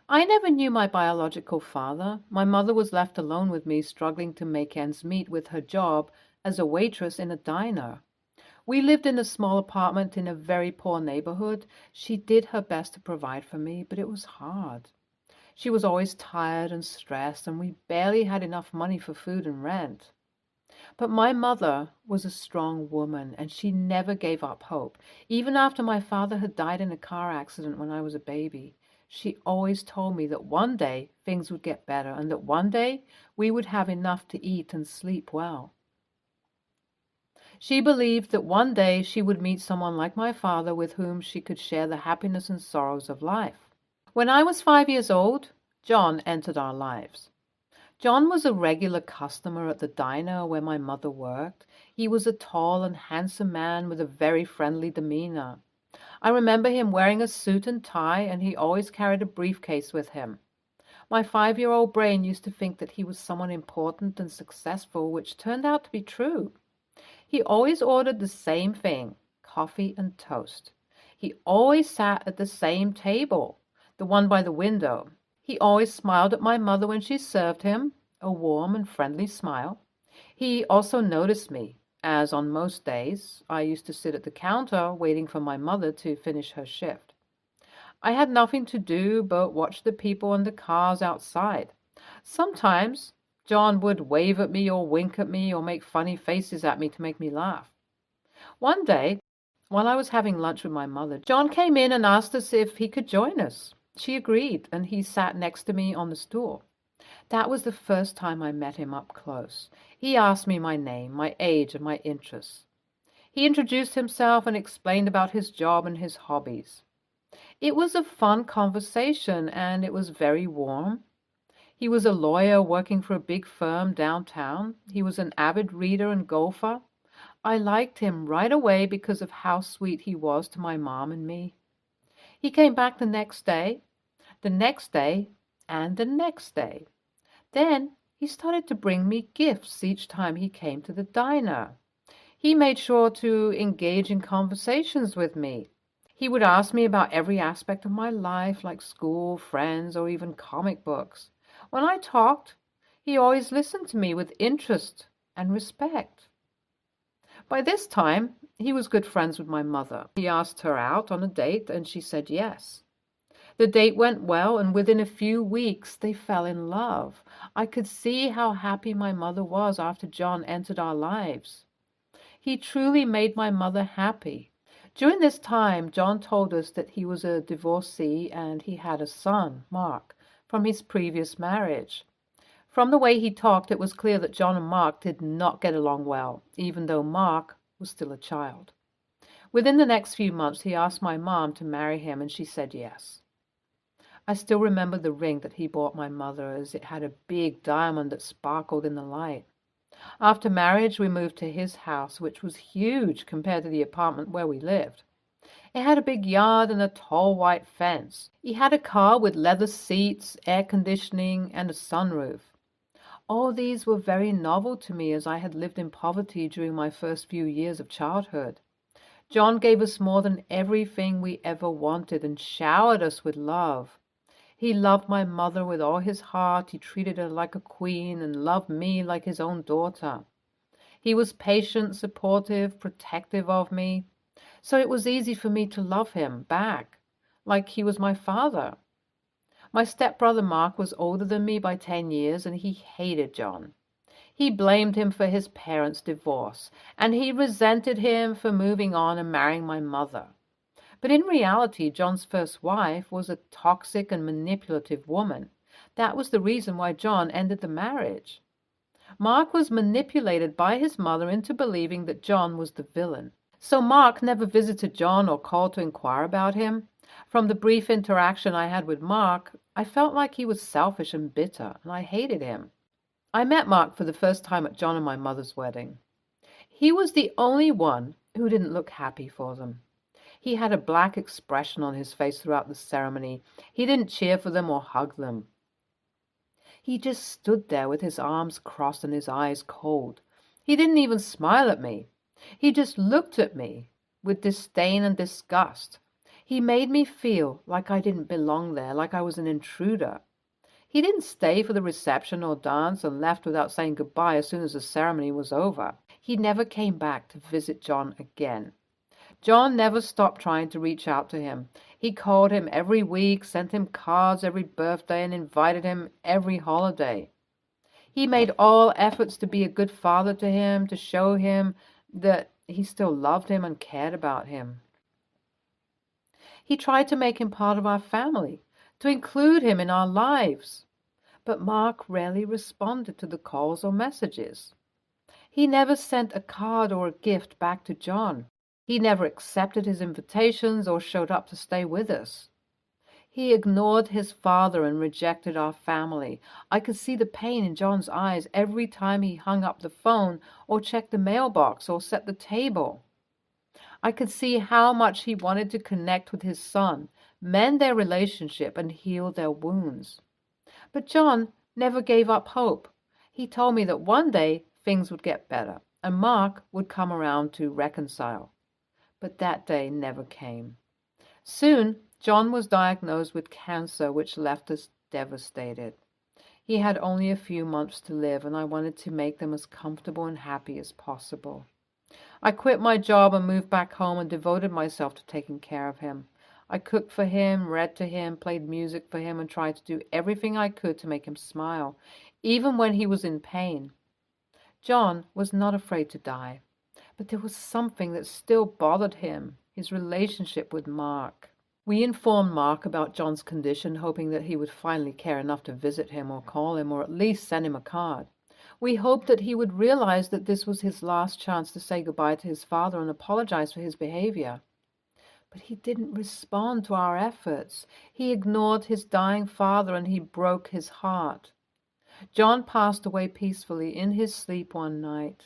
I never knew my biological father. My mother was left alone with me, struggling to make ends meet with her job as a waitress in a diner. We lived in a small apartment in a very poor neighborhood. She did her best to provide for me, but it was hard. She was always tired and stressed, and we barely had enough money for food and rent. But my mother was a strong woman, and she never gave up hope. Even after my father had died in a car accident when I was a baby, she always told me that one day things would get better and that one day we would have enough to eat and sleep well. She believed that one day she would meet someone like my father with whom she could share the happiness and sorrows of life. When I was 5 years old, John entered our lives. John was a regular customer at the diner where my mother worked. He was a tall and handsome man with a very friendly demeanor. I remember him wearing a suit and tie, and he always carried a briefcase with him. My 5-year-old brain used to think that he was someone important and successful, which turned out to be true. He always ordered the same thing, coffee and toast. He always sat at the same table, the one by the window. He always smiled at my mother when she served him, a warm and friendly smile. He also noticed me, as on most days I used to sit at the counter waiting for my mother to finish her shift. I had nothing to do but watch the people and the cars outside. Sometimes John would wave at me or wink at me or make funny faces at me to make me laugh. One day, while I was having lunch with my mother, John came in and asked us if he could join us. She agreed, and he sat next to me on the stool. That was the first time I met him up close. He asked me my name, my age, and my interests. He introduced himself and explained about his job and his hobbies. It was a fun conversation, and it was very warm. He was a lawyer working for a big firm downtown. He was an avid reader and golfer. I liked him right away because of how sweet he was to my mom and me. He came back the next day, and the next day. Then he started to bring me gifts each time he came to the diner. He made sure to engage in conversations with me. He would ask me about every aspect of my life, like school, friends, or even comic books. When I talked, he always listened to me with interest and respect. By this time, he was good friends with my mother. He asked her out on a date, and she said yes. The date went well, and within a few weeks they fell in love. I could see how happy my mother was after John entered our lives. He truly made my mother happy. During this time, John told us that he was a divorcee and he had a son, Mark, from his previous marriage. From the way he talked, it was clear that John and Mark did not get along well, even though Mark was still a child. Within the next few months, he asked my mom to marry him, and she said yes. I still remember the ring that he bought my mother, as it had a big diamond that sparkled in the light. After marriage, we moved to his house, which was huge compared to the apartment where we lived. It had a big yard and a tall white fence. He had a car with leather seats, air conditioning, and a sunroof. All these were very novel to me, as I had lived in poverty during my first few years of childhood. John gave us more than everything we ever wanted and showered us with love. He loved my mother with all his heart. He treated her like a queen and loved me like his own daughter. He was patient, supportive, protective of me. So it was easy for me to love him back, like he was my father. My stepbrother Mark was older than me by 10 years, and he hated John. He blamed him for his parents' divorce, and he resented him for moving on and marrying my mother. But in reality, John's first wife was a toxic and manipulative woman. That was the reason why John ended the marriage. Mark was manipulated by his mother into believing that John was the villain. So Mark never visited John or called to inquire about him. From the brief interaction I had with Mark, I felt like he was selfish and bitter, and I hated him. I met Mark for the first time at John and my mother's wedding. He was the only one who didn't look happy for them. He had a black expression on his face throughout the ceremony. He didn't cheer for them or hug them. He just stood there with his arms crossed and his eyes cold. He didn't even smile at me. He just looked at me with disdain and disgust. He made me feel like I didn't belong there, like I was an intruder. He didn't stay for the reception or dance and left without saying goodbye as soon as the ceremony was over. He never came back to visit John again. John never stopped trying to reach out to him. He called him every week, sent him cards every birthday, and invited him every holiday. He made all efforts to be a good father to him, to show him that he still loved him and cared about him. He tried to make him part of our family, to include him in our lives. But Mark rarely responded to the calls or messages. He never sent a card or a gift back to John. He never accepted his invitations or showed up to stay with us. He ignored his father and rejected our family. I could see the pain in John's eyes every time he hung up the phone or checked the mailbox or set the table. I could see how much he wanted to connect with his son, mend their relationship, and heal their wounds. But John never gave up hope. He told me that one day things would get better, and Mark would come around to reconcile. But that day never came. Soon, John was diagnosed with cancer, which left us devastated. He had only a few months to live, and I wanted to make them as comfortable and happy as possible. I quit my job and moved back home and devoted myself to taking care of him. I cooked for him, read to him, played music for him, and tried to do everything I could to make him smile, even when he was in pain. John was not afraid to die, but there was something that still bothered him, his relationship with Mark. We informed Mark about John's condition, hoping that he would finally care enough to visit him or call him or at least send him a card. We hoped that he would realize that this was his last chance to say goodbye to his father and apologize for his behavior. But he didn't respond to our efforts. He ignored his dying father and he broke his heart. John passed away peacefully in his sleep one night.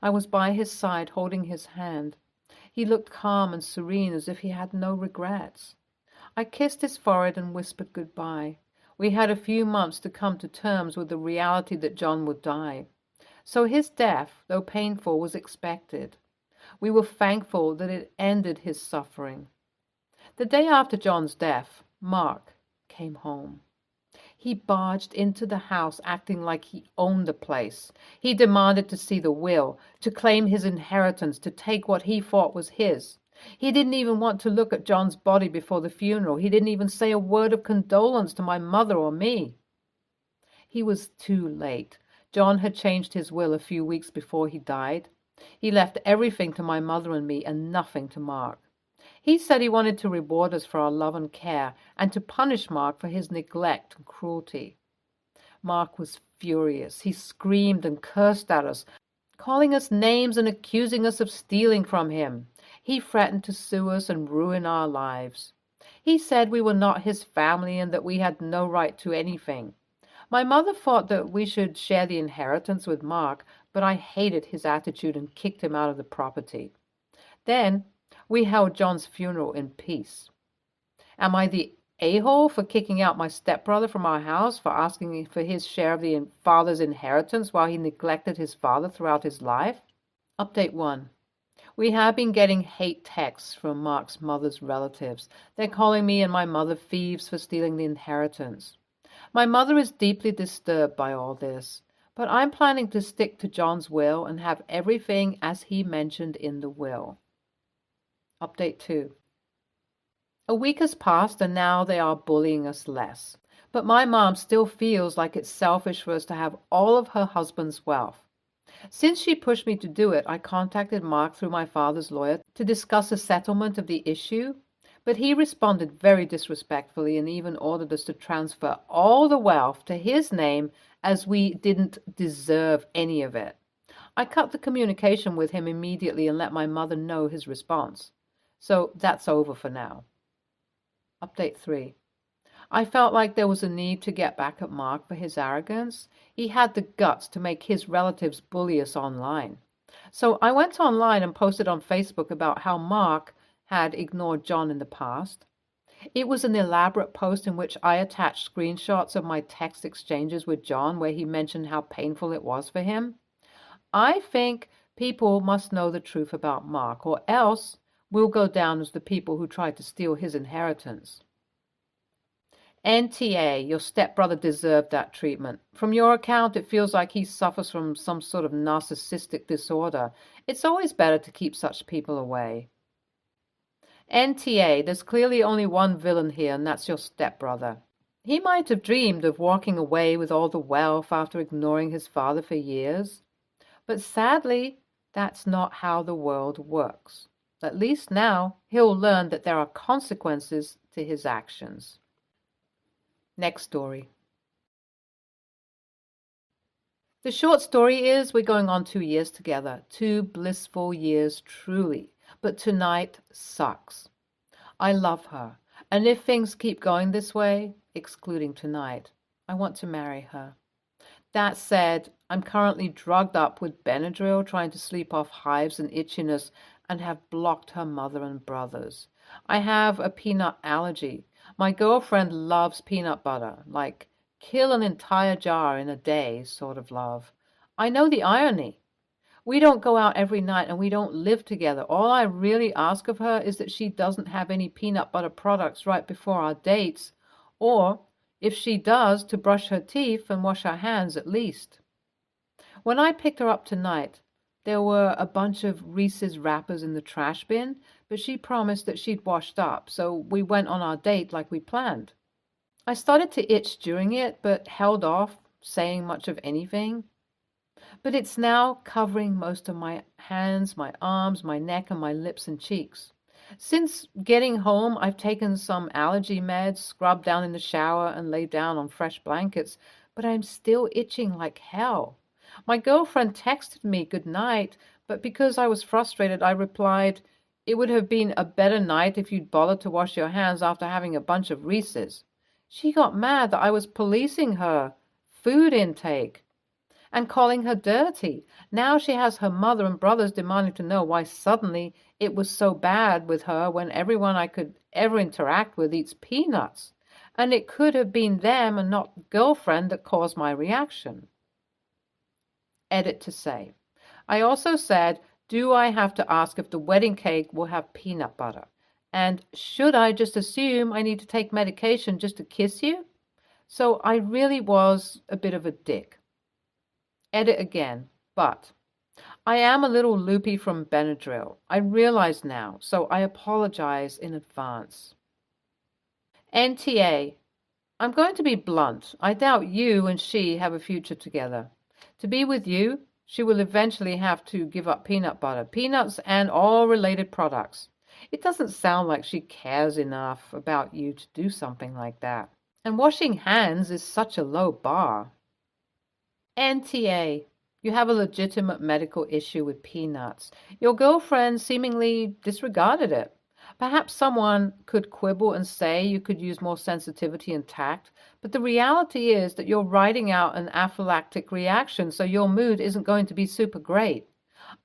I was by his side holding his hand. He looked calm and serene as if he had no regrets. I kissed his forehead and whispered goodbye. We had a few months to come to terms with the reality that John would die. So his death, though painful, was expected. We were thankful that it ended his suffering. The day after John's death, Mark came home. He barged into the house acting like he owned the place. He demanded to see the will, to claim his inheritance, to take what he thought was his. He didn't even want to look at John's body before the funeral. He didn't even say a word of condolence to my mother or me. He was too late. John had changed his will a few weeks before he died. He left everything to my mother and me and nothing to Mark. He said he wanted to reward us for our love and care and to punish Mark for his neglect and cruelty. Mark was furious. He screamed and cursed at us, calling us names and accusing us of stealing from him. He threatened to sue us and ruin our lives. He said we were not his family and that we had no right to anything. My mother thought that we should share the inheritance with Mark, but I hated his attitude and kicked him out of the property. Then we held John's funeral in peace. Am I the a-hole for kicking out my stepbrother from our house, for asking for his share of the father's inheritance while he neglected his father throughout his life? Update 1. We have been getting hate texts from Mark's mother's relatives. They're calling me and my mother thieves for stealing the inheritance. My mother is deeply disturbed by all this, but I'm planning to stick to John's will and have everything as he mentioned in the will. Update 2. A week has passed and now they are bullying us less. But my mom still feels like it's selfish for us to have all of her husband's wealth. Since she pushed me to do it, I contacted Mark through my father's lawyer to discuss a settlement of the issue, but he responded very disrespectfully and even ordered us to transfer all the wealth to his name as we didn't deserve any of it. I cut the communication with him immediately and let my mother know his response. So that's over for now. Update 3. I felt like there was a need to get back at Mark for his arrogance. He had the guts to make his relatives bully us online. So I went online and posted on Facebook about how Mark had ignored John in the past. It was an elaborate post in which I attached screenshots of my text exchanges with John where he mentioned how painful it was for him. I think people must know the truth about Mark, or else We'll go down as the people who tried to steal his inheritance. NTA, your stepbrother deserved that treatment. From your account, it feels like he suffers from some sort of narcissistic disorder. It's always better to keep such people away. NTA, there's clearly only one villain here, and that's your stepbrother. He might have dreamed of walking away with all the wealth after ignoring his father for years. But sadly, that's not how the world works. At least now, he'll learn that there are consequences to his actions. Next story. The short story is we're going on 2 years together. 2 blissful years, truly. But tonight sucks. I love her. And if things keep going this way, excluding tonight, I want to marry her. That said, I'm currently drugged up with Benadryl, trying to sleep off hives and itchiness, and have blocked her mother and brothers. I have a peanut allergy. My girlfriend loves peanut butter, like kill an entire jar in a day sort of love. I know the irony. We don't go out every night and we don't live together. All I really ask of her is that she doesn't have any peanut butter products right before our dates, or, if she does, to brush her teeth and wash her hands at least. When I picked her up tonight, there were a bunch of Reese's wrappers in the trash bin, but she promised that she'd washed up, so we went on our date like we planned. I started to itch during it, but held off saying much of anything. But it's now covering most of my hands, my arms, my neck, and my lips and cheeks. Since getting home, I've taken some allergy meds, scrubbed down in the shower, and laid down on fresh blankets, but I'm still itching like hell. My girlfriend texted me good night, but because I was frustrated, I replied, "It would have been a better night if you'd bothered to wash your hands after having a bunch of Reese's." She got mad that I was policing her food intake and calling her dirty. Now she has her mother and brothers demanding to know why suddenly it was so bad with her when everyone I could ever interact with eats peanuts. And it could have been them and not girlfriend that caused my reaction. Edit to say. I also said, do I have to ask if the wedding cake will have peanut butter? And should I just assume I need to take medication just to kiss you? So I really was a bit of a dick. Edit again, but I am a little loopy from Benadryl. I realize now, so I apologize in advance. NTA, I'm going to be blunt. I doubt you and she have a future together. To be with you, she will eventually have to give up peanut butter, peanuts, and all related products. It doesn't sound like she cares enough about you to do something like that. And washing hands is such a low bar. NTA, you have a legitimate medical issue with peanuts. Your girlfriend seemingly disregarded it. Perhaps someone could quibble and say you could use more sensitivity and tact, but the reality is that you're riding out an anaphylactic reaction, so your mood isn't going to be super great.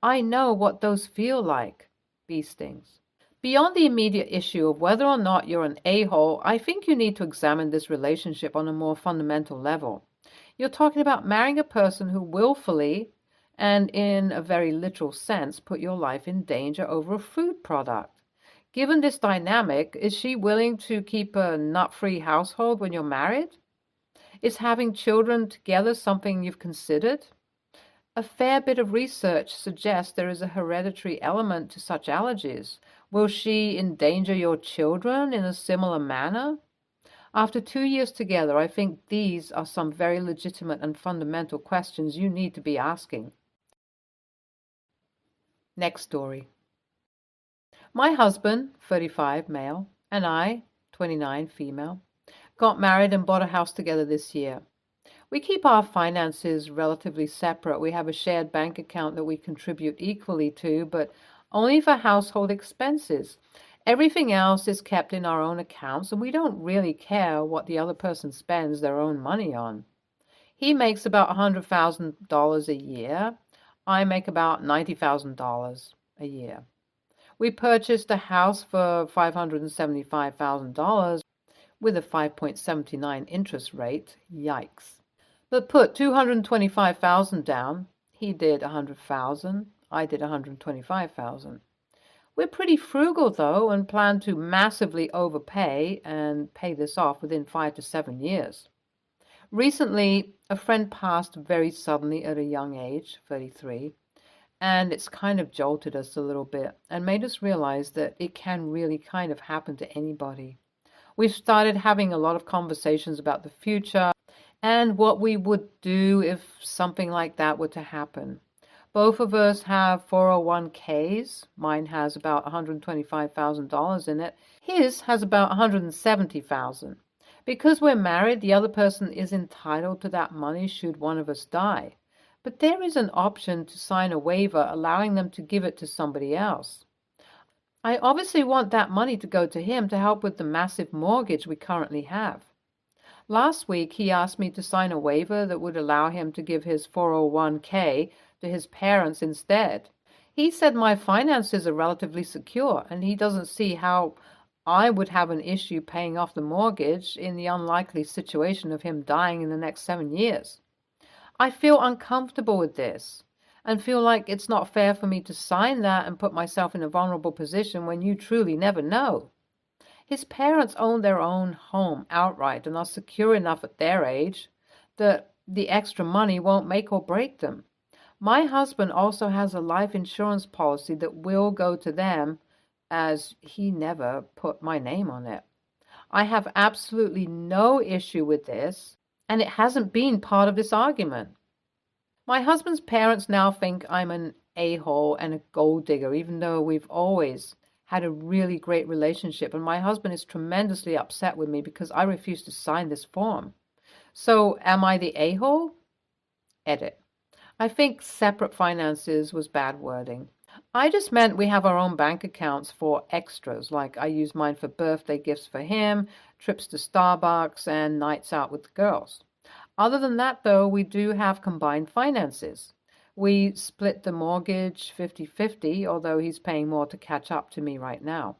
I know what those feel like, bee stings. Beyond the immediate issue of whether or not you're an a-hole, I think you need to examine this relationship on a more fundamental level. You're talking about marrying a person who willfully, and in a very literal sense, put your life in danger over a food product. Given this dynamic, is she willing to keep a nut-free household when you're married? Is having children together something you've considered? A fair bit of research suggests there is a hereditary element to such allergies. Will she endanger your children in a similar manner? After 2 years together, I think these are some very legitimate and fundamental questions you need to be asking. Next story. My husband, 35, male, and I, 29, female, got married and bought a house together this year. We keep our finances relatively separate. We have a shared bank account that we contribute equally to, but only for household expenses. Everything else is kept in our own accounts, and we don't really care what the other person spends their own money on. He makes about $100,000 a year. I make about $90,000 a year. We purchased a house for $575,000 with a 5.79 interest rate. Yikes. But put $225,000 down. He did $100,000. I did $125,000. We're pretty frugal, though, and plan to massively overpay and pay this off within 5 to 7 years. Recently, a friend passed very suddenly at a young age, 33, and it's kind of jolted us a little bit and made us realize that it can really kind of happen to anybody. We've started having a lot of conversations about the future and what we would do if something like that were to happen. Both of us have 401ks. Mine has about $125,000 in it. His has about $170,000. Because we're married, the other person is entitled to that money should one of us die. But there is an option to sign a waiver allowing them to give it to somebody else. I obviously want that money to go to him to help with the massive mortgage we currently have. Last week, he asked me to sign a waiver that would allow him to give his 401k to his parents instead. He said my finances are relatively secure, and he doesn't see how I would have an issue paying off the mortgage in the unlikely situation of him dying in the next 7 years. I feel uncomfortable with this and feel like it's not fair for me to sign that and put myself in a vulnerable position when you truly never know. His parents own their own home outright and are secure enough at their age that the extra money won't make or break them. My husband also has a life insurance policy that will go to them as he never put my name on it. I have absolutely no issue with this, and it hasn't been part of this argument. My husband's parents now think I'm an a-hole and a gold digger, even though we've always had a really great relationship, and my husband is tremendously upset with me because I refuse to sign this form. So am I the a-hole? Edit. I think separate finances was bad wording. I just meant we have our own bank accounts for extras, like I use mine for birthday gifts for him, trips to Starbucks, and nights out with the girls. Other than that, though, we do have combined finances. We split the mortgage 50-50, although he's paying more to catch up to me right now.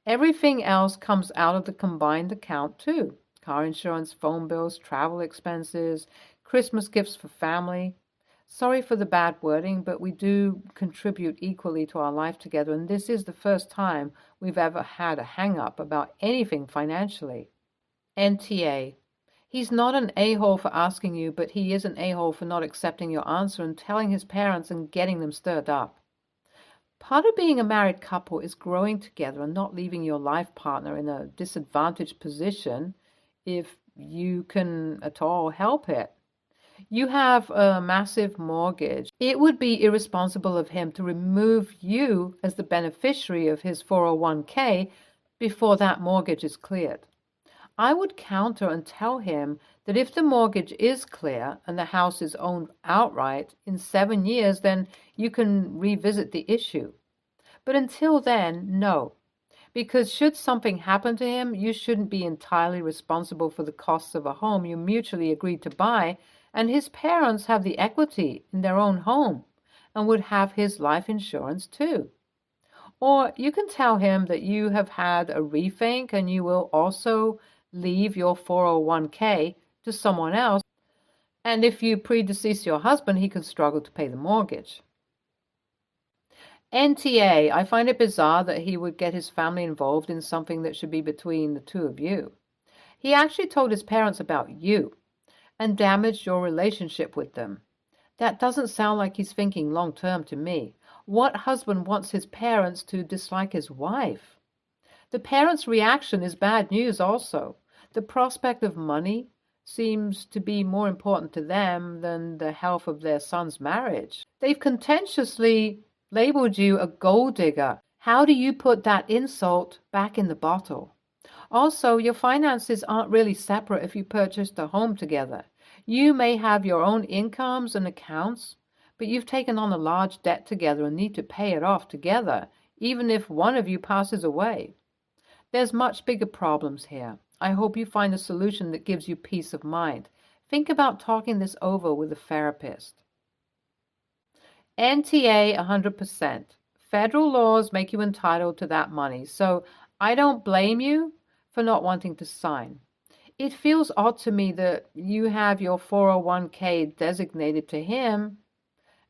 Everything else comes out of the combined account, too. Car insurance, phone bills, travel expenses, Christmas gifts for family. Sorry for the bad wording, but we do contribute equally to our life together, and this is the first time we've ever had a hang-up about anything financially. NTA. He's not an a-hole for asking you, but he is an a-hole for not accepting your answer and telling his parents and getting them stirred up. Part of being a married couple is growing together and not leaving your life partner in a disadvantaged position if you can at all help it. You have a massive mortgage. It would be irresponsible of him to remove you as the beneficiary of his 401k before that mortgage is cleared. I would counter and tell him that if the mortgage is clear and the house is owned outright in 7 years, then you can revisit the issue. But until then, no. Because should something happen to him, you shouldn't be entirely responsible for the costs of a home you mutually agreed to buy, and his parents have the equity in their own home and would have his life insurance too. Or you can tell him that you have had a rethink and you will also leave your 401k to someone else, and if you predecease your husband, he can struggle to pay the mortgage. NTA, I find it bizarre that he would get his family involved in something that should be between the two of you. He actually told his parents about you and damaged your relationship with them. That doesn't sound like he's thinking long-term to me. What husband wants his parents to dislike his wife? The parents' reaction is bad news also. The prospect of money seems to be more important to them than the health of their son's marriage. They've contentiously labeled you a gold digger. How do you put that insult back in the bottle? Also, your finances aren't really separate if you purchased a home together. You may have your own incomes and accounts, but you've taken on a large debt together and need to pay it off together, even if one of you passes away. There's much bigger problems here. I hope you find a solution that gives you peace of mind. Think about talking this over with a therapist. NTA 100%. Federal laws make you entitled to that money, so I don't blame you for not wanting to sign. It feels odd to me that you have your 401k designated to him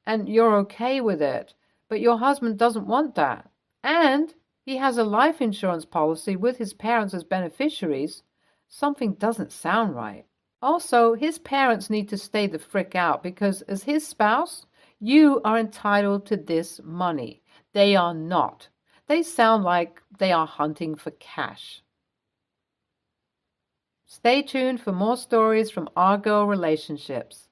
and you're okay with it, but your husband doesn't want that. and he has a life insurance policy with his parents as beneficiaries, something doesn't sound right. Also, his parents need to stay the frick out because as his spouse, you are entitled to this money. They are not. They sound like they are hunting for cash. Stay tuned for more stories from Argo Relationships.